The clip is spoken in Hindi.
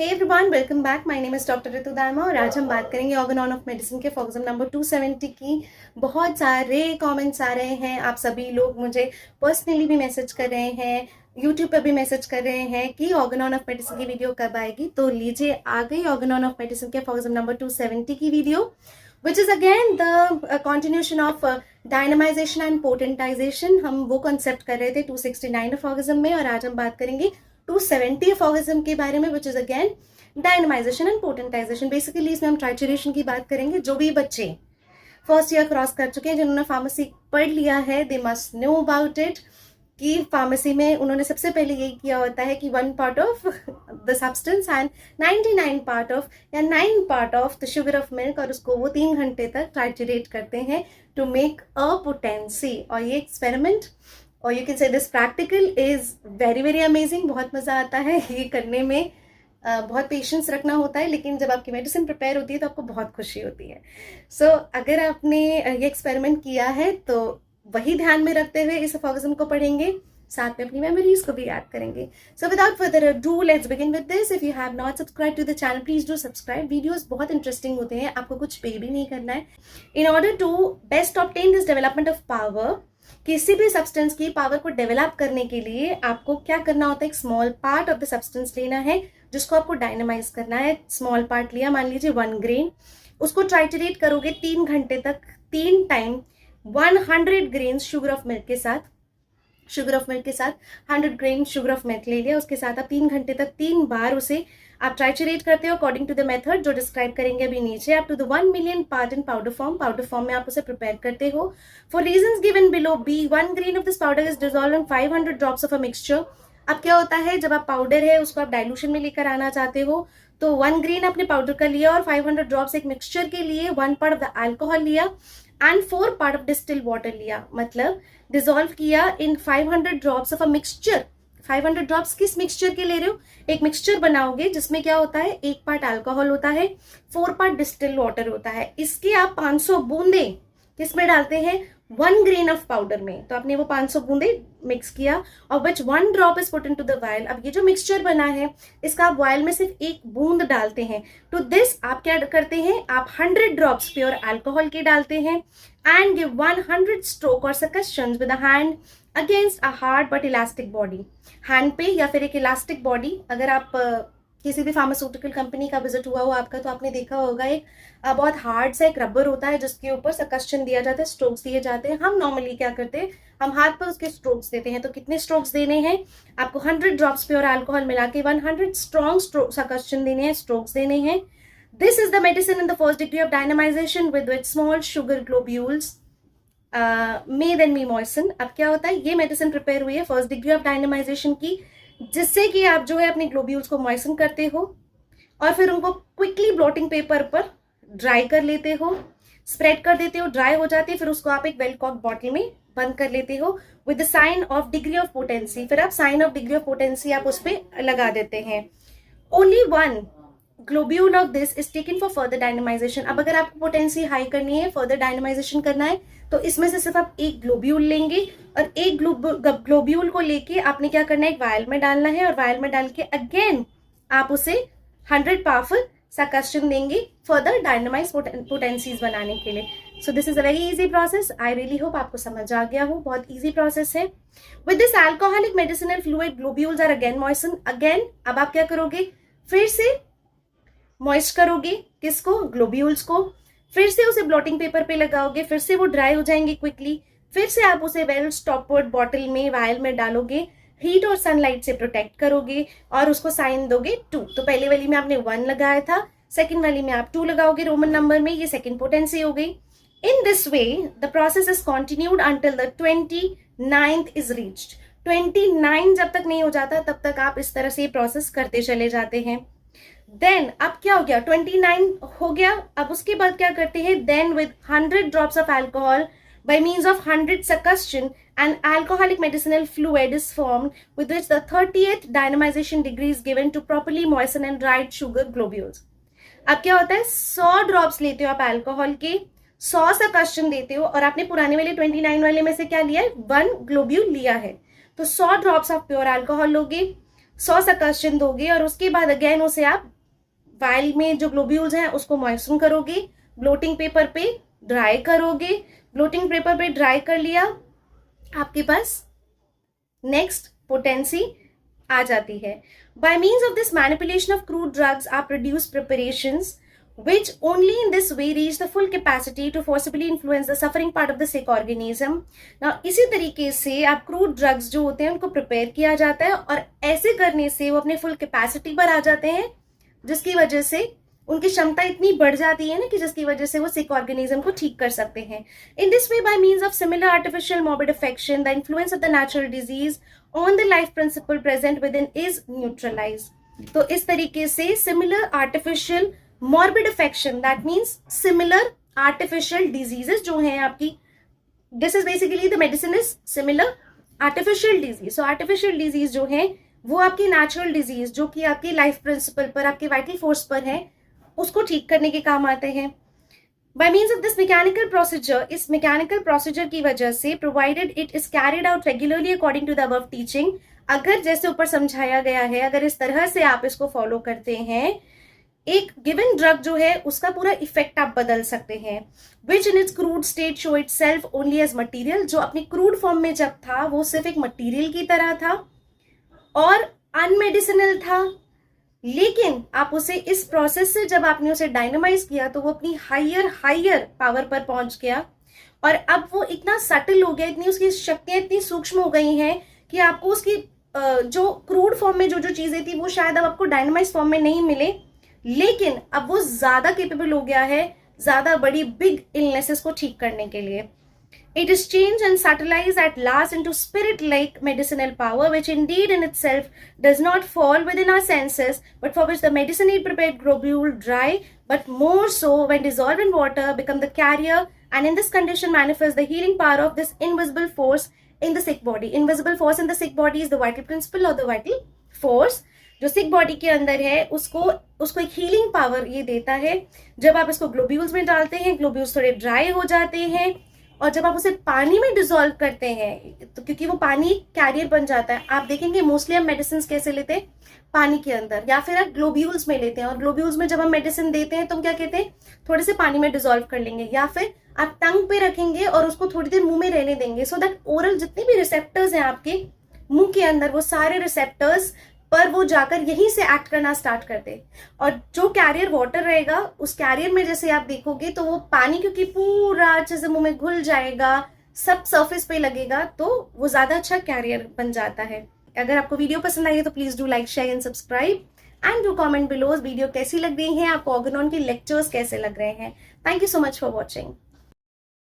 Hey everyone, welcome back. My name is doctor Ritu Dama और आज हम बात करेंगे ऑर्गेनॉन ऑफ मेडिसिन के फॉर्म नंबर 270 की। बहुत सारे कमेंट्स आ रहे हैं, आप सभी लोग मुझे पर्सनली भी मैसेज कर रहे हैं, यूट्यूब पर भी मैसेज कर रहे हैं कि ऑर्गेनॉन ऑफ मेडिसिन की वीडियो कब आएगी। तो लीजिए, आ गई ऑर्गेनॉन ऑफ मेडिसिन के फॉर्म नंबर 270 की video, which is again the continuation of dynamisation and potentisation. हम वो कॉन्सेप्ट कर रहे थे 269 ऑफ ऑर्गेजम में, और आज हम बात करेंगे 270 ऑफ ऑर्गेजम के बारे में, which is again dynamisation and potentisation. Basically इसमें हम ट्राइचुरेशन की बात करेंगे। जो भी बच्चे फर्स्ट ईयर क्रॉस कर चुके हैं, जिन्होंने फार्मेसी पढ़ लिया है, they must know about it कि फार्मेसी में उन्होंने सबसे पहले यही किया होता है कि 1 part of the substance and 99 part of या 9 part of the sugar of milk, और उसको वो 3 घंटे तक ट्राइचुरेट करते हैं टू मेक अ पोटेंसी। और ये एक्सपेरिमेंट, और you can say this practical, is very very amazing. बहुत मजा आता है ये करने में, बहुत पेशेंस रखना होता है, लेकिन जब आपकी मेडिसिन प्रिपेयर होती है तो आपको बहुत खुशी होती है। सो अगर आपने ये एक्सपेरिमेंट किया है तो वही ध्यान में रखते हुए इस ऑर्गेनिज्म को पढ़ेंगे, साथ में अपनी मेमोरीज को भी याद करेंगे। So without further ado, let's begin with this. If you have not subscribe to the channel, please do subscribe. Videos बहुत इंटरेस्टिंग होते हैं, आपको कुछ पे भी नहीं करना है। In order to best obtain this development of power, किसी भी सब्सटेंस की पावर को डेवलप करने के लिए आपको क्या करना होता है, एक small part of the substance लेना है जिसको आपको डायनामाइज करना है। स्मॉल पार्ट लिया, मान लीजिए 1 ग्रेन, उसको ट्राइचुरेट करोगे 3 घंटे तक, 3 time 100 grain sugar of milk के साथ, 100 ग्रेन शुगर ऑफ मिल्क ले लिया, उसके साथ आप 3 घंटे तक 3 बार उसे आप ट्राइचुरेट करते हो अकॉर्डिंग टू द मेथड जो डिस्क्राइब करेंगे अभी नीचे, up to the 1 million part in powder form में आप उसे प्रिपेयर करते हो। For reasons given below, be 1 grain of this powder is dissolved in 500 drops of a mixture. अब क्या होता है, जब आप पाउडर है उसको आप डाइल्यूशन में लेकर आना चाहते हो, तो 1 ग्रेन आपने पाउडर का लिया और 500 ड्रॉप्स एक मिक्सचर के लिए 1 पार्ट ऑफ द अल्कोहल लिया and 4 part of distilled water लिया, मतलब डिसॉल्व किया इन 500 drops of a mixture. 500 drops किस मिक्सचर के ले रहे हो, एक मिक्सचर बनाओगे जिसमें क्या होता है, 1 पार्ट अल्कोहल होता है, 4 पार्ट डिस्टिल्ड वाटर होता है। इसके आप 500 बूंदे किसमें डालते हैं, 1 ग्रेन ऑफ पाउडर में। तो आपने वो 500 बूंदे मिक्स किया और which 1 drop is put into the vial. अब ये जो मिक्सचर बना है इसका आप वायल में सिर्फ 1 बूंद डालते हैं। टू दिस आप क्या करते हैं, आप 100 ड्रॉप्स प्योर अल्कोहल के डालते हैं एंड गिव 100 स्ट्रोक और succussions with a hand against a hard but elastic body. Hand पे या फिर एक इलास्टिक बॉडी, अगर आप किसी भी फार्मास्यूटिकल कंपनी का विजिट हुआ हो आपका, तो आपने देखा होगा एक बहुत हार्ड सा एक रबर होता है जिसके ऊपर सकशन दिया जाता है, स्ट्रोक्स दिए जाते हैं। हम नॉर्मली क्या करते हैं, हम हाथ पर उसके स्ट्रोक्स देते हैं। तो कितने स्ट्रोक्स देने हैं आपको, 100 ड्रॉप्स प्योर अल्कोहल मिला के 100 स्ट्रॉन्ग सकशन देने हैं, स्ट्रोक्स देने हैं। This is the medicine in the first degree of dynamisation with which small sugar globules may then be moisten. अब क्या होता है, ये मेडिसिन प्रिपेयर हुई है फर्स्ट डिग्री ऑफ डायनामाइजेशन की, जिससे कि आप जो है अपने ग्लोब्यूल्स को मॉइसन करते हो और फिर उनको क्विकली ब्लॉटिंग पेपर पर ड्राई कर लेते हो, स्प्रेड कर देते हो, ड्राई हो जाती है, फिर उसको आप एक वेल कॉक बॉटल में बंद कर लेते हो with the sign of degree of potency. फिर आप sign of degree of potency आप उस पर लगा देते हैं। Only 1 globule of this is taken for further dynamisation. अब अगर आपको पोटेंसी हाई करनी है, फर्दर डायनामाइजेशन करना है, तो इसमें से सिर्फ आप 1 ग्लोब्यूल लेंगे और 1 ग्लोब्यूल को लेके आपने क्या करना है, एक वायल में डालना है और वायल में डाल के अगेन आप उसे 100 पावरफुल सकशन देंगे फर्दर डायनामाइज पोटेंसीज बनाने के लिए। So this is a very easy process. I really hope आपको समझ आ गया हो, बहुत इजी प्रोसेस है। With this alcoholic medicinal fluid globules are again moisten. Again अब आप क्या करोगे, फिर से मॉइस्ट करोगे किसको, ग्लोब्यूल्स को, फिर से उसे ब्लॉटिंग पेपर पे लगाओगे, फिर से वो ड्राई हो जाएंगे क्विकली, फिर से आप उसे वेल स्टॉपर्ड बॉटल में, वायल में डालोगे, हीट और सनलाइट से प्रोटेक्ट करोगे और उसको साइन दोगे 2। तो पहले वाली में आपने 1 लगाया था, सेकंड वाली में आप 2 लगाओगे रोमन नंबर में, ये सेकंड पोटेंसी हो गई। इन this way the process is continued until the 29th is reached. 29 जब तक नहीं हो जाता तब तक आप इस तरह से प्रोसेस करते चले जाते हैं। देन अब क्या हो गया, 29 हो गया। अब उसके बाद क्या करते हैं, then with 100 drops of alcohol by means of 100 succussion an alcoholic medicinal fluid is formed with which the 30th dynamization degree is given to properly moisten and dried sugar globules. अब क्या होता है, 100 ड्रॉप्स लेते हो आप अल्कोहल के, 100 सकशन देते हो और आपने पुराने वाले 29 वाले में से क्या लिया है, 1 ग्लोब्यूल लिया है। तो 100 ड्रॉप्स ऑफ प्योर अल्कोहल लोगे, 100 सकशन दोगे और उसके बाद अगेन उसे आप वायल में जो ग्लोब्यूल्स हैं उसको मॉइस्चन करोगे, ब्लोटिंग पेपर पे ड्राई करोगे, ब्लोटिंग पेपर पे ड्राई कर लिया, आपके पास नेक्स्ट पोटेंसी आ जाती है. By means of this manipulation of crude drugs are produce preparations which only in this way reach the full capacity to forcibly influence the suffering part of the sick organism. Now इसी तरीके से आप क्रूड ड्रग्स जो होते हैं उनको प्रिपेयर किया जाता है और ऐसे करने से वो अपने फुल कैपेसिटी पर आ जाते हैं, जिसकी वजह से उनकी क्षमता इतनी बढ़ जाती है ना कि जिसकी वजह से वो सिक ऑर्गेनिज्म को ठीक कर सकते हैं. In this way by means of similar artificial morbid affection the influence of the natural disease on the life principle present within is neutralise. तो इस तरीके से similar artificial morbid affection, that means similar artificial diseases जो हैं आपकी, this is basically the medicine is similar artificial disease. So artificial disease जो है वो आपकी नेचुरल डिजीज जो कि आपकी लाइफ प्रिंसिपल पर, आपके वाइटल फोर्स पर है, उसको ठीक करने के काम आते हैं. By means of this mechanical procedure, इस मैकेनिकल प्रोसीजर की वजह से, provided it is carried out regularly according to the above teaching, अगर जैसे ऊपर समझाया गया है, अगर इस तरह से आप इसको फॉलो करते हैं, एक गिवन ड्रग जो है उसका पूरा इफेक्ट आप बदल सकते हैं. Which in its crude state show itself only as material, जो अपनी क्रूड फॉर्म में जब था वो सिर्फ एक मटीरियल की तरह था और अनमेडिसिनल था, लेकिन आप उसे इस प्रोसेस से जब आपने उसे डायनामाइज किया तो वो अपनी हायर पावर पर पहुंच गया और अब वो इतना सटल हो गया, इतनी उसकी शक्तियां इतनी सूक्ष्म हो गई हैं कि आपको उसकी जो क्रूड फॉर्म में जो चीजें थी वो शायद अब आपको डायनामाइज फॉर्म में नहीं मिले, लेकिन अब वो ज्यादा केपेबल हो गया है ज्यादा बड़ी बिग इलनेसेस को ठीक करने के लिए. It is changed and subtilized at last into spirit-like medicinal power, which indeed in itself does not fall within our senses, but for which the medicinally prepared globule dry, but more so when dissolved in water, become the carrier, and in this condition manifest the healing power of this invisible force in the sick body. Invisible force in the sick body is the vital principle or the vital force. जो सिक बॉडी के अंदर है उसको एक हीलिंग पावर ये देता है. जब आप इसको ग्लोब्यूल्स में डालते हैं, ग्लोब्यूल्स थोड़े ड्राई हो जाते हैं और जब आप उसे पानी में डिसॉल्व करते हैं तो क्योंकि वो पानी कैरियर बन जाता है, आप देखेंगे मोस्टली हम मेडिसिन कैसे लेते हैं, पानी के अंदर, या फिर आप ग्लोब्यूल्स में लेते हैं. और ग्लोब्यूल्स में जब हम मेडिसिन देते हैं तो हम क्या कहते हैं, थोड़े से पानी में डिसॉल्व कर लेंगे, या फिर आप टंग पे रखेंगे और उसको थोड़ी देर मुंह में रहने देंगे, सो दैट ओरल जितने भी रिसेप्टर्स हैं आपके मुंह के अंदर वो सारे रिसेप्टर्स पर वो जाकर यहीं से एक्ट करना स्टार्ट कर दे. और जो कैरियर वाटर रहेगा उस कैरियर में जैसे आप देखोगे तो वो पानी क्योंकि पूरा अच्छे से मुंह में घुल जाएगा, सब सरफेस पे लगेगा, तो वो ज्यादा अच्छा कैरियर बन जाता है. अगर आपको वीडियो पसंद आई है तो please do like, share and subscribe and do comment below video कैसी लग रही है, आपको ऑर्गेनॉन के लेक्चर्स कैसे लग रहे हैं. Thank you so much for watching.